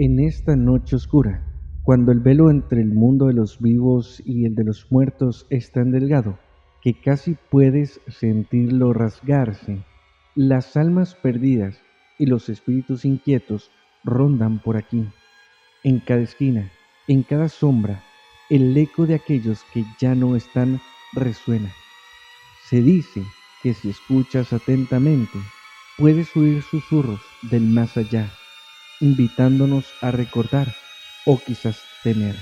En esta noche oscura, cuando el velo entre el mundo de los vivos y el de los muertos es tan delgado que casi puedes sentirlo rasgarse, las almas perdidas y los espíritus inquietos rondan por aquí. En cada esquina, en cada sombra, el eco de aquellos que ya no están resuena. Se dice que si escuchas atentamente, puedes oír susurros del más allá, invitándonos a recordar o quizás temer.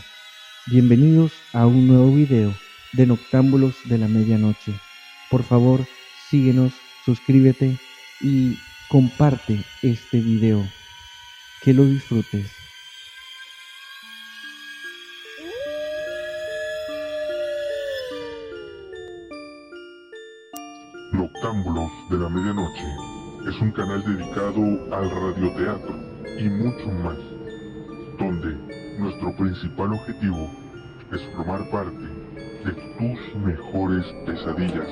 Bienvenidos a un nuevo video de Noctámbulos de la Medianoche. Por favor, síguenos, suscríbete y comparte este video. Que lo disfrutes. Noctámbulos de la Medianoche es un canal dedicado al radioteatro y mucho más, donde nuestro principal objetivo es formar parte de tus mejores pesadillas.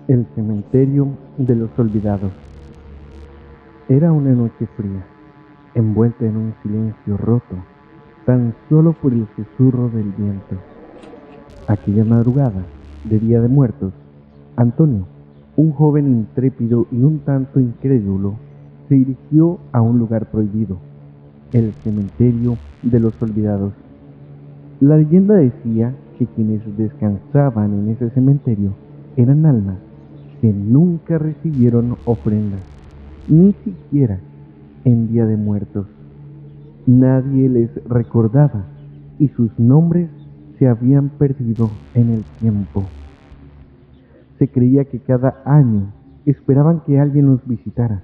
El cementerio de los olvidados. Era una noche fría, envuelta en un silencio roto, tan solo por el susurro del viento. Aquella madrugada de Día de Muertos, Antonio, un joven intrépido y un tanto incrédulo, se dirigió a un lugar prohibido, el cementerio de los olvidados. La leyenda decía que quienes descansaban en ese cementerio eran almas que nunca recibieron ofrendas, ni siquiera en Día de Muertos. Nadie les recordaba y sus nombres se habían perdido en el tiempo. Se creía que cada año esperaban que alguien los visitara,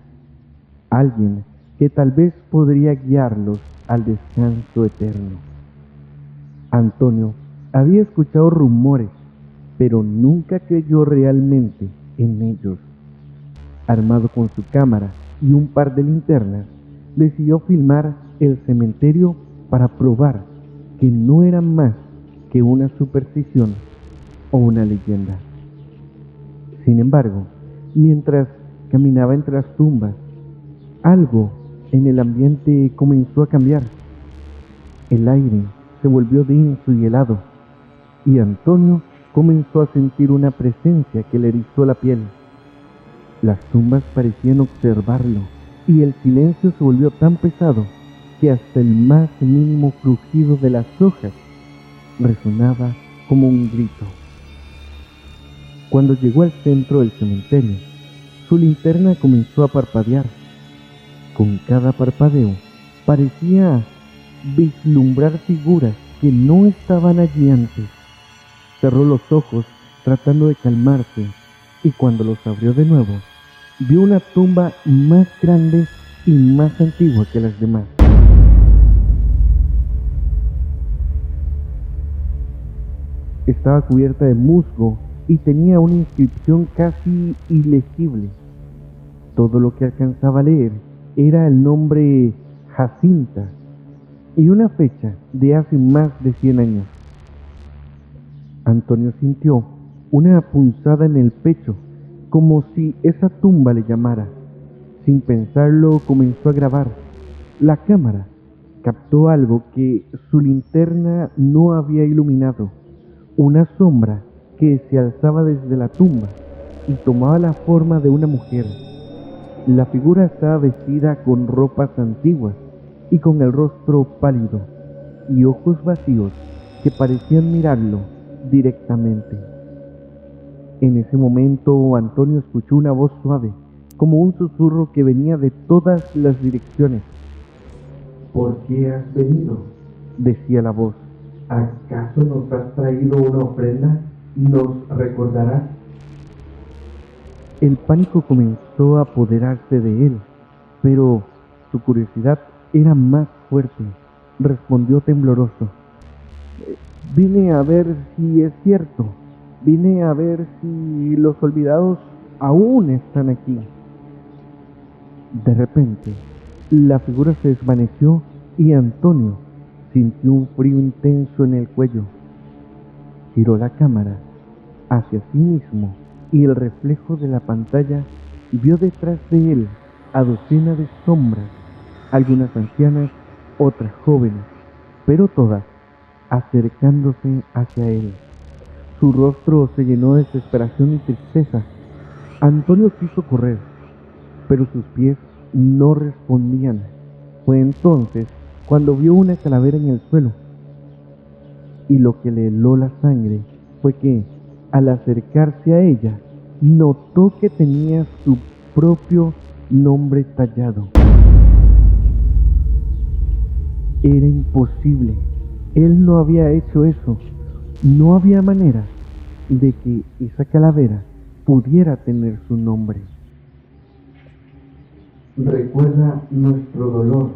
alguien que tal vez podría guiarlos al descanso eterno. Antonio había escuchado rumores, pero nunca creyó realmente en ellos. Armado con su cámara y un par de linternas, decidió filmar el cementerio para probar que no era más que una superstición o una leyenda. Sin embargo, mientras caminaba entre las tumbas, algo en el ambiente comenzó a cambiar. El aire se volvió denso y helado, y Antonio comenzó a sentir una presencia que le erizó la piel. Las tumbas parecían observarlo, y el silencio se volvió tan pesado que hasta el más mínimo crujido de las hojas resonaba como un grito. Cuando llegó al centro del cementerio, su linterna comenzó a parpadear. Con cada parpadeo parecía vislumbrar figuras que no estaban allí antes. Cerró los ojos tratando de calmarse, y cuando los abrió de nuevo, vio una tumba más grande y más antigua que las demás. Estaba cubierta de musgo y tenía una inscripción casi ilegible. Todo lo que alcanzaba a leer era el nombre Jacinta y una fecha de hace más de 100 años. Antonio sintió una punzada en el pecho, como si esa tumba le llamara. Sin pensarlo, comenzó a grabar. La cámara captó algo que su linterna no había iluminado: una sombra que se alzaba desde la tumba y tomaba la forma de una mujer. La figura estaba vestida con ropas antiguas y con el rostro pálido y ojos vacíos que parecían mirarlo directamente. En ese momento Antonio escuchó una voz suave, como un susurro que venía de todas las direcciones. ¿Por qué has venido?, decía la voz. ¿Acaso nos has traído una ofrenda? ¿Nos recordarás? El pánico comenzó a apoderarse de él, pero su curiosidad era más fuerte. Respondió tembloroso: Vine a ver si es cierto. Vine a ver si los olvidados aún están aquí. De repente, la figura se desvaneció y Antonio sintió un frío intenso en el cuello. Giró la cámara hacia sí mismo y el reflejo de la pantalla vio detrás de él a docenas de sombras, algunas ancianas, otras jóvenes, pero todas acercándose hacia él. Su rostro se llenó de desesperación y tristeza. Antonio quiso correr, pero sus pies no respondían. Fue entonces cuando vio una calavera en el suelo, y lo que le heló la sangre fue que, al acercarse a ella, notó que tenía su propio nombre tallado. Era imposible. Él no había hecho eso. No había manera de que esa calavera pudiera tener su nombre. Recuerda nuestro dolor.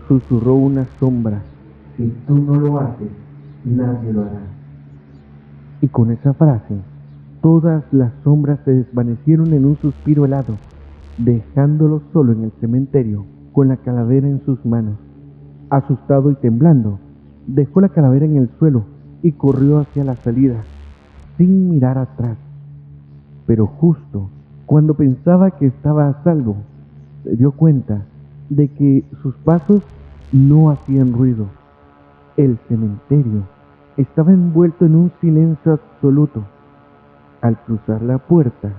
Susurró una sombra, Si tú no lo haces, nadie lo hará. y con esa frase, todas las sombras se desvanecieron en un suspiro helado, dejándolo solo en el cementerio con la calavera en sus manos. Asustado y temblando, dejó la calavera en el suelo y corrió hacia la salida, sin mirar atrás. Pero justo cuando pensaba que estaba a salvo, se dio cuenta de que sus pasos no hacían ruido. El cementerio estaba envuelto en un silencio absoluto. Al cruzar la puerta,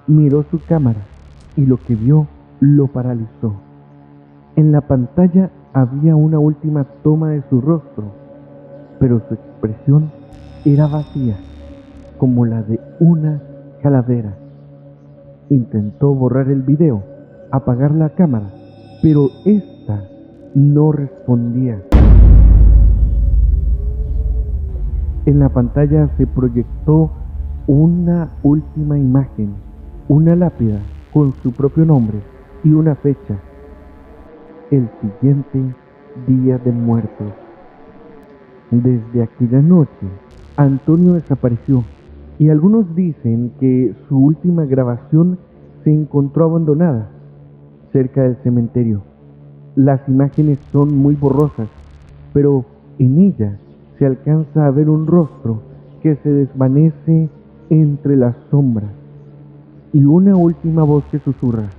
miró su cámara y lo que vio lo paralizó. En la pantalla había una última toma de su rostro, pero su expresión era vacía, como la de una calavera. Intentó borrar el video, apagar la cámara, pero esta no respondía. En la pantalla se proyectó una última imagen, una lápida con su propio nombre y una fecha: el siguiente día de muertos. Desde aquella noche, Antonio desapareció, y algunos dicen que su última grabación se encontró abandonada cerca del cementerio. Las imágenes son muy borrosas, pero en ellas se alcanza a ver un rostro que se desvanece entre las sombras y una última voz que susurra: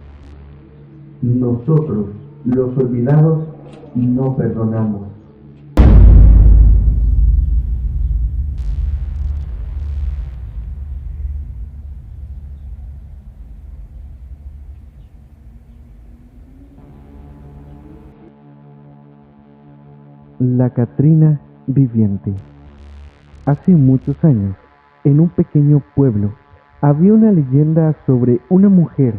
Nosotros, los olvidados, no perdonamos. La Catrina viviente. Hace muchos años, en un pequeño pueblo, había una leyenda sobre una mujer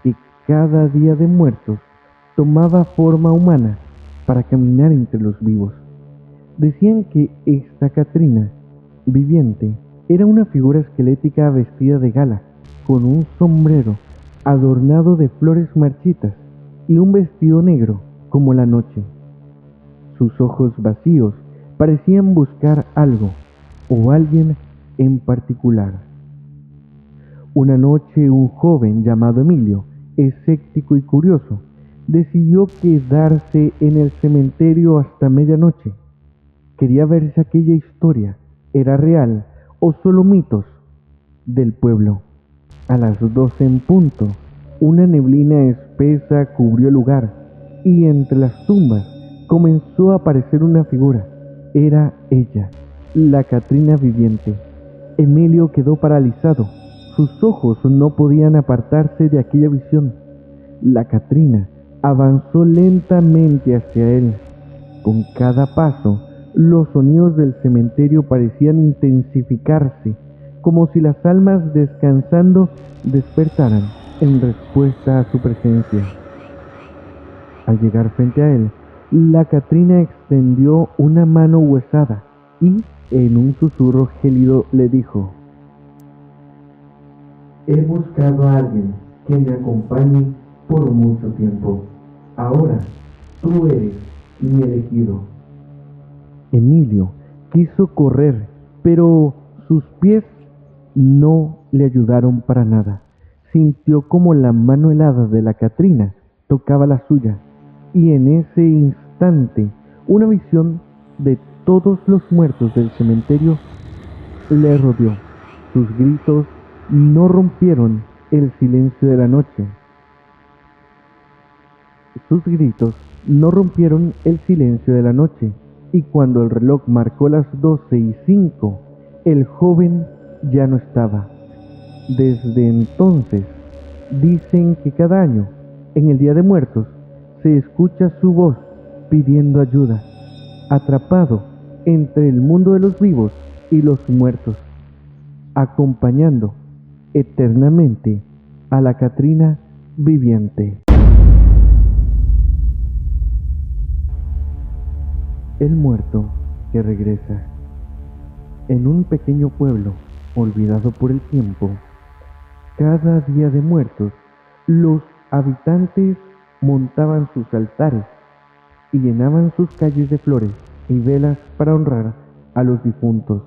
que cada día de muertos tomaba forma humana para caminar entre los vivos. Decían que esta Catrina viviente era una figura esquelética vestida de gala, con un sombrero adornado de flores marchitas y un vestido negro como la noche. Sus ojos vacíos parecían buscar algo o alguien en particular. Una noche un joven llamado Emilio, escéptico y curioso, decidió quedarse en el cementerio hasta medianoche. Quería ver si aquella historia era real o solo mitos del pueblo. A las 12 en punto, una neblina espesa cubrió el lugar y entre las tumbas comenzó a aparecer una figura. Era ella, la Catrina viviente. Emilio quedó paralizado. Sus ojos no podían apartarse de aquella visión. La Catrina avanzó lentamente hacia él. Con cada paso, los sonidos del cementerio parecían intensificarse, como si las almas descansando despertaran en respuesta a su presencia. Al llegar frente a él, la Catrina extendió una mano huesada y, en un susurro gélido, le dijo: He buscado a alguien que me acompañe por mucho tiempo. Ahora tú eres mi elegido. Emilio quiso correr, pero sus pies no le ayudaron para nada. Sintió como la mano helada de la Catrina tocaba la suya, y en ese instante una visión de todos los muertos del cementerio le rodeó. Sus gritos no rompieron el silencio de la noche. Sus gritos no rompieron el silencio de la noche, y cuando el reloj marcó las 12:05, el joven ya no estaba. Desde entonces, dicen que cada año, en el Día de Muertos, se escucha su voz pidiendo ayuda, atrapado entre el mundo de los vivos y los muertos, acompañando eternamente a la Catrina viviente. El muerto que regresa. En un pequeño pueblo, olvidado por el tiempo, cada Día de Muertos, los habitantes montaban sus altares y llenaban sus calles de flores y velas para honrar a los difuntos.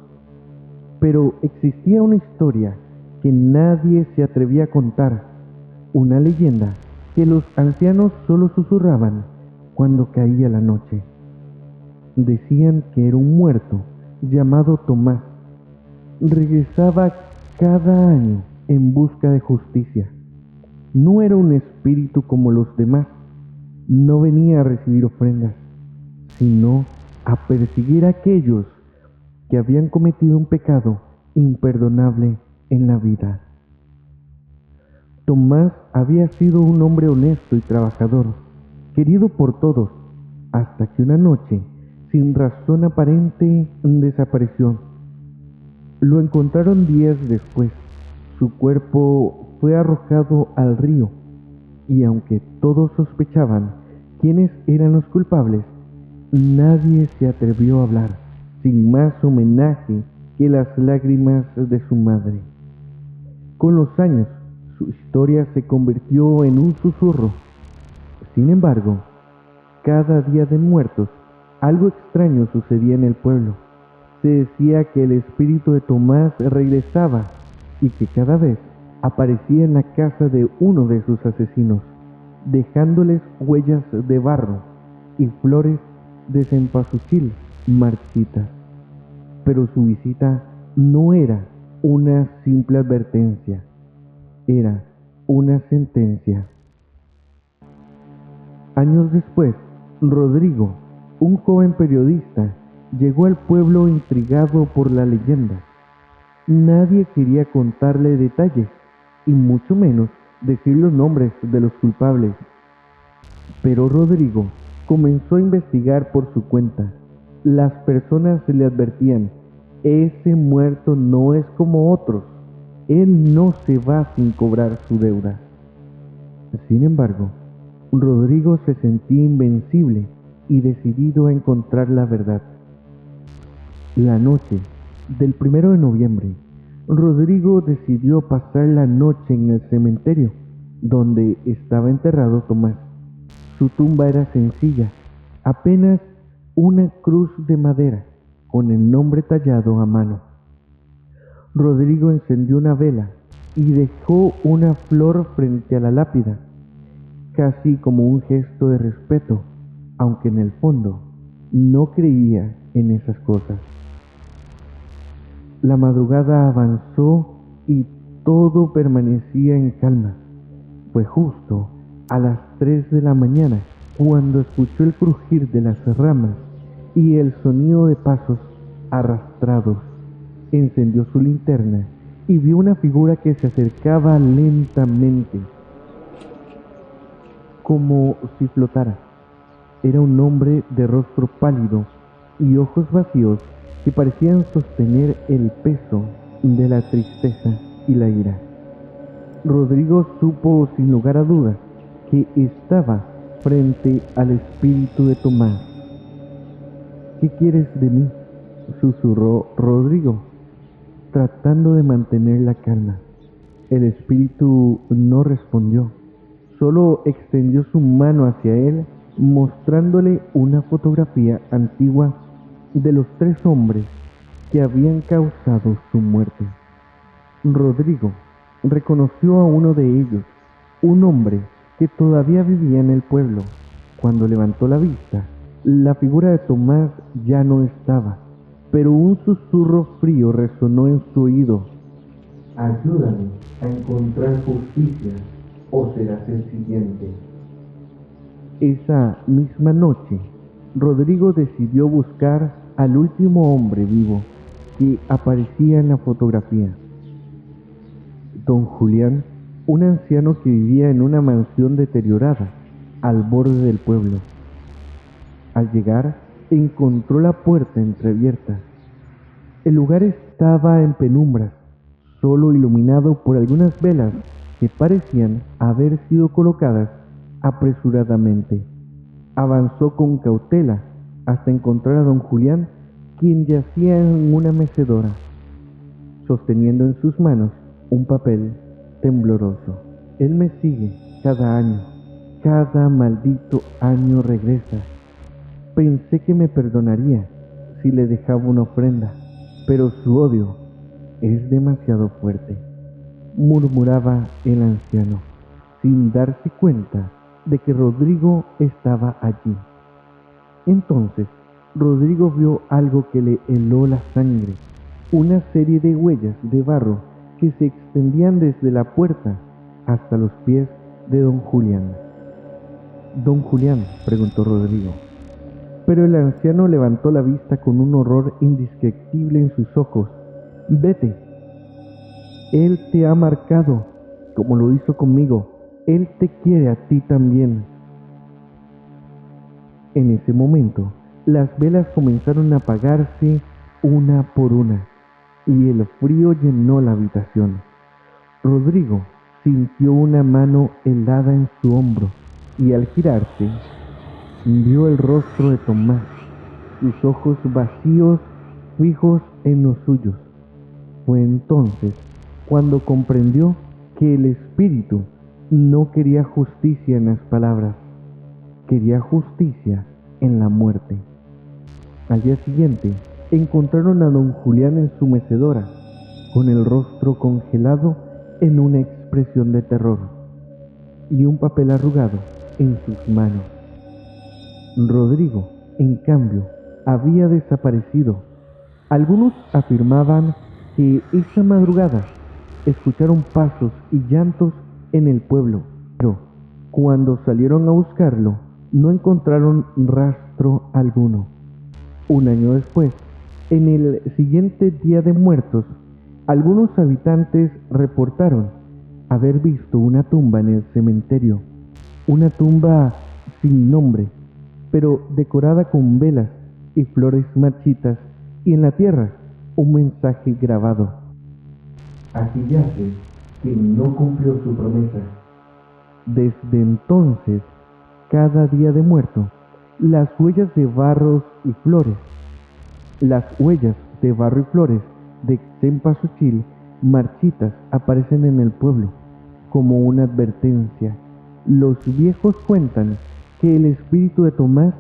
Pero existía una historia que nadie se atrevía a contar, una leyenda que los ancianos solo susurraban cuando caía la noche. Decían que era un muerto llamado Tomás. Regresaba cada año en busca de justicia. No era un espíritu como los demás. No venía a recibir ofrendas, sino a perseguir a aquellos que habían cometido un pecado imperdonable en la vida. Tomás había sido un hombre honesto y trabajador, querido por todos, hasta que una noche, sin razón aparente, desapareció. Lo encontraron días después. Su cuerpo fue arrojado al río, y aunque todos sospechaban quiénes eran los culpables, nadie se atrevió a hablar, sin más homenaje que las lágrimas de su madre. Con los años, su historia se convirtió en un susurro. Sin embargo, cada Día de Muertos, algo extraño sucedía en el pueblo. Se decía que el espíritu de Tomás regresaba y que cada vez aparecía en la casa de uno de sus asesinos, dejándoles huellas de barro y flores de cempasúchil marchitas. Pero su visita no era una simple advertencia, era una sentencia. Años después, Rodrigo, un joven periodista, llegó al pueblo intrigado por la leyenda. Nadie quería contarle detalles, y mucho menos decir los nombres de los culpables. Pero Rodrigo comenzó a investigar por su cuenta. Las personas le advertían: ese muerto no es como otros, él no se va sin cobrar su deuda. Sin embargo, Rodrigo se sentía invencible y decidido a encontrar la verdad. La noche del 1 de noviembre, Rodrigo decidió pasar la noche en el cementerio donde estaba enterrado Tomás. Su tumba era sencilla, apenas una cruz de madera con el nombre tallado a mano. Rodrigo encendió una vela y dejó una flor frente a la lápida, casi como un gesto de respeto, aunque en el fondo no creía en esas cosas. La madrugada avanzó y todo permanecía en calma. Fue justo a las 3 de la mañana cuando escuchó el crujir de las ramas y el sonido de pasos arrastrados. Encendió su linterna y vio una figura que se acercaba lentamente, como si flotara. Era un hombre de rostro pálido y ojos vacíos que parecían sostener el peso de la tristeza y la ira. Rodrigo supo sin lugar a dudas que estaba frente al espíritu de Tomás. ¿Qué quieres de mí?, susurró Rodrigo, tratando de mantener la calma. El espíritu no respondió, solo extendió su mano hacia él, mostrándole una fotografía antigua de los 3 hombres que habían causado su muerte. Rodrigo reconoció a uno de ellos, un hombre que todavía vivía en el pueblo. Cuando levantó la vista, la figura de Tomás ya no estaba, pero un susurro frío resonó en su oído: Ayúdame a encontrar justicia o serás el siguiente. Esa misma noche, Rodrigo decidió buscar al último hombre vivo que aparecía en la fotografía. Don Julián, un anciano que vivía en una mansión deteriorada al borde del pueblo. Al llegar, encontró la puerta entreabierta. El lugar estaba en penumbras, solo iluminado por algunas velas que parecían haber sido colocadas apresuradamente. Avanzó con cautela hasta encontrar a don Julián, quien yacía en una mecedora, sosteniendo en sus manos un papel tembloroso. Él me sigue cada año, cada maldito año regresa. Pensé que me perdonaría si le dejaba una ofrenda, pero su odio es demasiado fuerte, murmuraba el anciano, sin darse cuenta de que Rodrigo estaba allí. Entonces, Rodrigo vio algo que le heló la sangre, una serie de huellas de barro que se extendían desde la puerta hasta los pies de don Julián. «Don Julián», preguntó Rodrigo. Pero el anciano levantó la vista con un horror indescriptible en sus ojos. «Vete. Él te ha marcado, como lo hizo conmigo. Él te quiere a ti también». En ese momento, las velas comenzaron a apagarse una por una, y el frío llenó la habitación. Rodrigo sintió una mano helada en su hombro, y al girarse, vio el rostro de Tomás, sus ojos vacíos fijos en los suyos. Fue entonces cuando comprendió que el espíritu no quería justicia en las palabras, quería justicia en la muerte. Al día siguiente, encontraron a don Julián en su mecedora, con el rostro congelado en una expresión de terror, y un papel arrugado en sus manos. Rodrigo, en cambio, había desaparecido. Algunos afirmaban que esa madrugada escucharon pasos y llantos en el pueblo, pero cuando salieron a buscarlo, no encontraron rastro alguno. Un año después, en el siguiente Día de Muertos, algunos habitantes reportaron haber visto una tumba en el cementerio, una tumba sin nombre, pero decorada con velas y flores marchitas, y en la tierra un mensaje grabado: Aquí yace quien no cumplió su promesa. Desde entonces, cada día de muerto, las huellas de barro y flores de cempasúchil marchitas aparecen en el pueblo como una advertencia. Los viejos cuentan que el espíritu de Tomás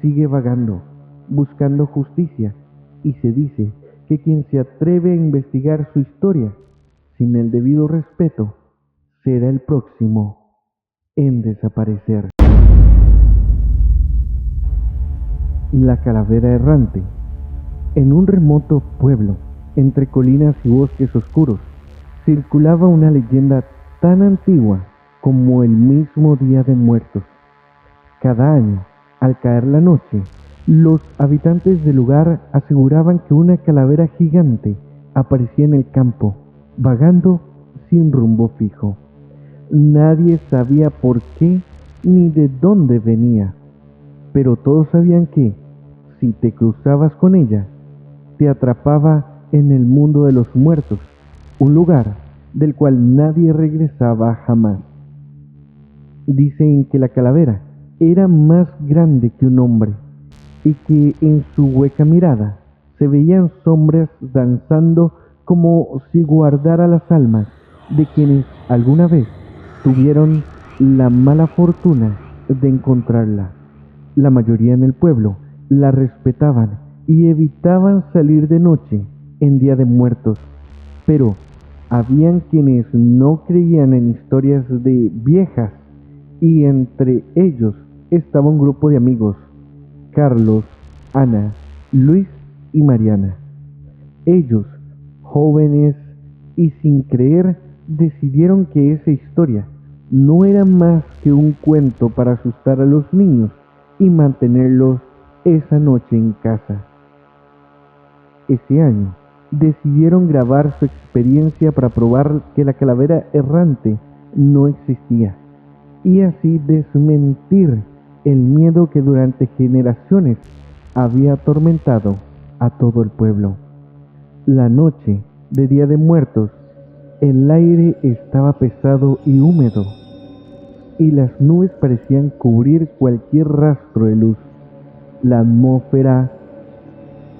sigue vagando, buscando justicia, y se dice que quien se atreve a investigar su historia sin el debido respeto será el próximo en desaparecer. La calavera errante. En un remoto pueblo, entre colinas y bosques oscuros, circulaba una leyenda tan antigua como el mismo Día de Muertos. Cada año, al caer la noche, los habitantes del lugar aseguraban que una calavera gigante aparecía en el campo, vagando sin rumbo fijo. Nadie sabía por qué ni de dónde venía, pero todos sabían que, si te cruzabas con ella, te atrapaba en el mundo de los muertos, un lugar del cual nadie regresaba jamás. Dicen que la calavera era más grande que un hombre, y que en su hueca mirada se veían sombras danzando como si guardara las almas de quienes alguna vez tuvieron la mala fortuna de encontrarla. La mayoría en el pueblo la respetaban y evitaban salir de noche en Día de Muertos, pero habían quienes no creían en historias de viejas, y entre ellos estaba un grupo de amigos: Carlos, Ana, Luis y Mariana. Ellos, jóvenes y sin creer decidieron que esa historia no era más que un cuento para asustar a los niños y mantenerlos esa noche en casa. Ese año decidieron grabar su experiencia para probar que la calavera errante no existía y así desmentir el miedo que durante generaciones había atormentado a todo el pueblo. La noche de Día de Muertos, el aire estaba pesado y húmedo, y las nubes parecían cubrir cualquier rastro de luz. La atmósfera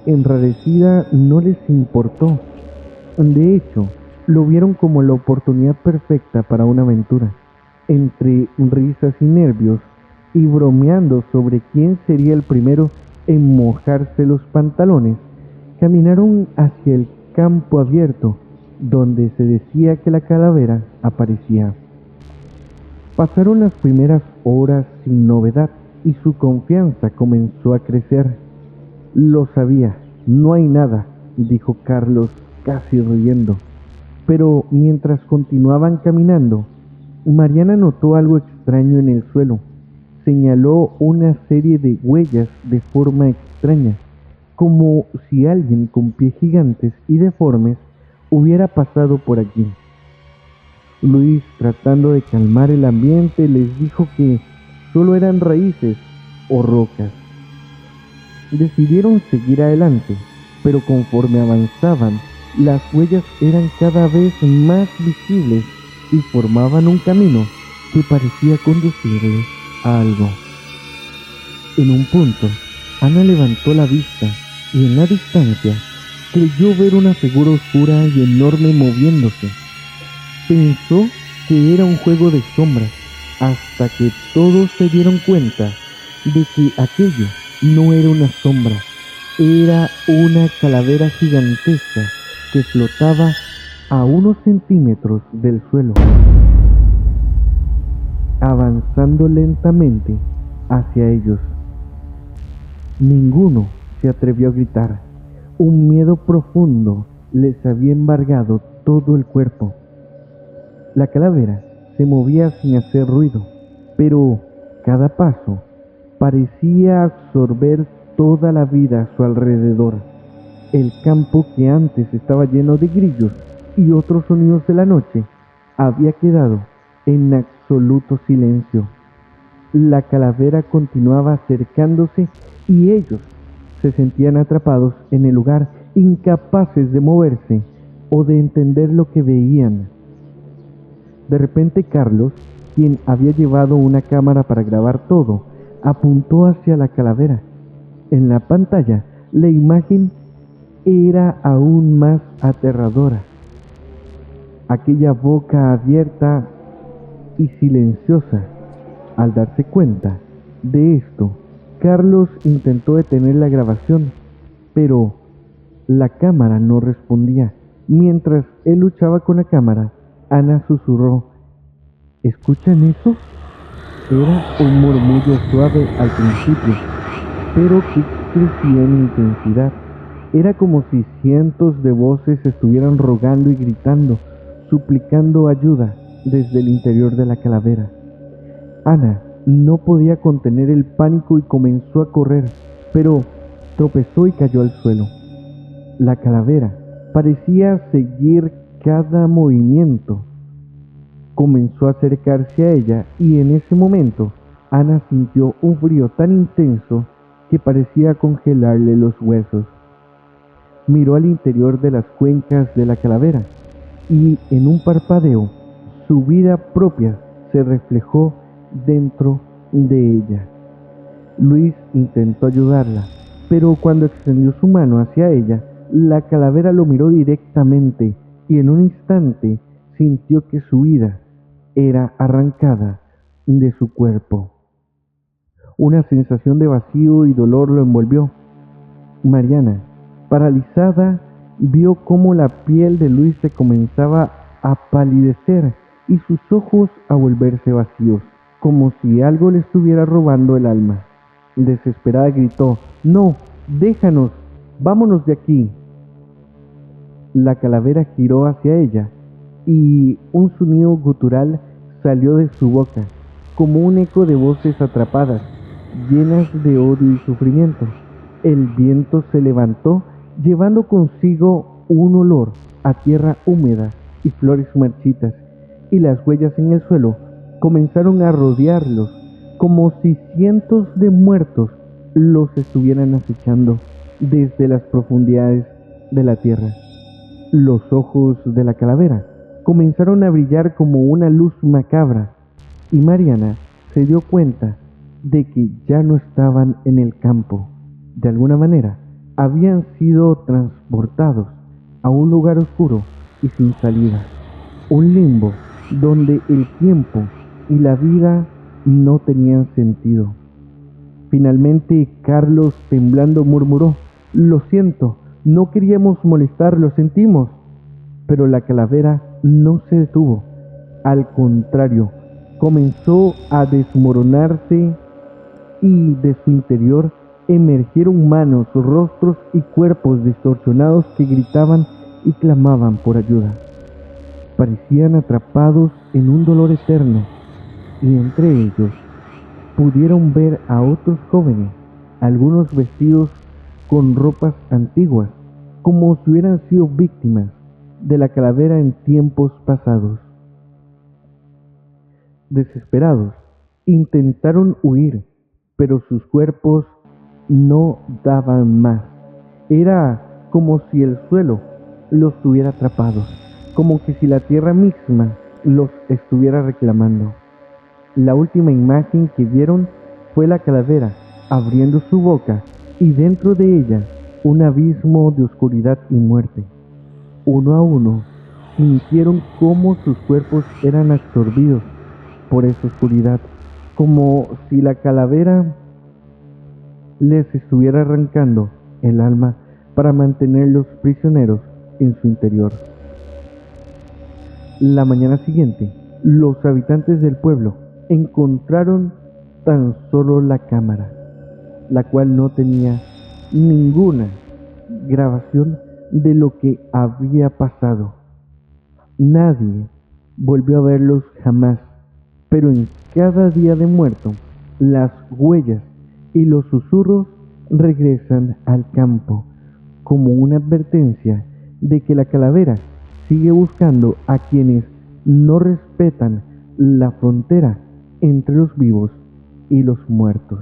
enrarecida no les importó. De hecho, lo vieron como la oportunidad perfecta para una aventura. Entre risas y nervios, y bromeando sobre quién sería el primero en mojarse los pantalones, caminaron hacia el campo abierto, donde se decía que la calavera aparecía. Pasaron las primeras horas sin novedad y su confianza comenzó a crecer. Lo sabía, no hay nada, dijo Carlos casi riendo. Pero mientras continuaban caminando, Mariana notó algo extraño en el suelo. Señaló una serie de huellas de forma extraña, como si alguien con pies gigantes y deformes hubiera pasado por allí. Luis, tratando de calmar el ambiente, les dijo que solo eran raíces o rocas. Decidieron seguir adelante, pero conforme avanzaban, las huellas eran cada vez más visibles y formaban un camino que parecía conducirles a algo. En un punto, Ana levantó la vista y en la distancia creyó ver una figura oscura y enorme moviéndose. Pensó que era un juego de sombras, hasta que todos se dieron cuenta de que aquello no era una sombra, era una calavera gigantesca que flotaba a unos centímetros del suelo, avanzando lentamente hacia ellos. Ninguno se atrevió a gritar. Un miedo profundo les había embargado todo el cuerpo. La calavera se movía sin hacer ruido, pero cada paso parecía absorber toda la vida a su alrededor. El campo, que antes estaba lleno de grillos y otros sonidos de la noche, había quedado en absoluto silencio. La calavera continuaba acercándose y ellos se sentían atrapados en el lugar, incapaces de moverse o de entender lo que veían. De repente Carlos, quien había llevado una cámara para grabar todo, apuntó hacia la calavera. En la pantalla, la imagen era aún más aterradora. Aquella boca abierta y silenciosa. Al darse cuenta de esto, Carlos intentó detener la grabación, pero la cámara no respondía. Mientras él luchaba con la cámara, Ana susurró: ¿escuchan eso? Era un murmullo suave al principio, pero que crecía en intensidad. Era como si cientos de voces estuvieran rogando y gritando, suplicando ayuda desde el interior de la calavera. Ana no podía contener el pánico y comenzó a correr, pero tropezó y cayó al suelo. La calavera parecía seguir cada movimiento. Comenzó a acercarse a ella y en ese momento Ana sintió un frío tan intenso que parecía congelarle los huesos. Miró al interior de las cuencas de la calavera y en un parpadeo su vida propia se reflejó dentro de ella. Luis intentó ayudarla, pero cuando extendió su mano hacia ella, la calavera lo miró directamente y en un instante sintió que su vida era arrancada de su cuerpo. Una sensación de vacío y dolor lo envolvió. Mariana, paralizada, vio cómo la piel de Luis se comenzaba a palidecer y sus ojos a volverse vacíos, como si algo le estuviera robando el alma. Desesperada gritó: «¡No! ¡Déjanos! ¡Vámonos de aquí!». La calavera giró hacia ella y un sonido gutural salió de su boca, como un eco de voces atrapadas, llenas de odio y sufrimiento. El viento se levantó, llevando consigo un olor a tierra húmeda y flores marchitas, y las huellas en el suelo comenzaron a rodearlos, como si cientos de muertos los estuvieran acechando desde las profundidades de la tierra. Los ojos de la calavera comenzaron a brillar como una luz macabra, y Mariana se dio cuenta de que ya no estaban en el campo. De alguna manera, habían sido transportados a un lugar oscuro y sin salida, un limbo donde el tiempo y la vida no tenían sentido. Finalmente, Carlos, temblando, murmuró: «Lo siento, no queríamos molestar, lo sentimos». Pero la calavera no se detuvo. Al contrario, comenzó a desmoronarse y de su interior emergieron manos, rostros y cuerpos distorsionados que gritaban y clamaban por ayuda. Parecían atrapados en un dolor eterno, y entre ellos pudieron ver a otros jóvenes, algunos vestidos con ropas antiguas, como si hubieran sido víctimas de la calavera en tiempos pasados. Desesperados, intentaron huir, pero sus cuerpos no daban más. Era como si el suelo los tuviera atrapados, como que si la tierra misma los estuviera reclamando. La última imagen que vieron fue la calavera abriendo su boca y dentro de ella un abismo de oscuridad y muerte. Uno a uno sintieron cómo sus cuerpos eran absorbidos por esa oscuridad, como si la calavera les estuviera arrancando el alma para mantenerlos prisioneros en su interior. La mañana siguiente, los habitantes del pueblo encontraron tan solo la cámara, la cual no tenía ninguna grabación de lo que había pasado. Nadie volvió a verlos jamás, pero en cada día de muerto, las huellas y los susurros regresan al campo, como una advertencia de que la calavera sigue buscando a quienes no respetan la frontera entre los vivos y los muertos.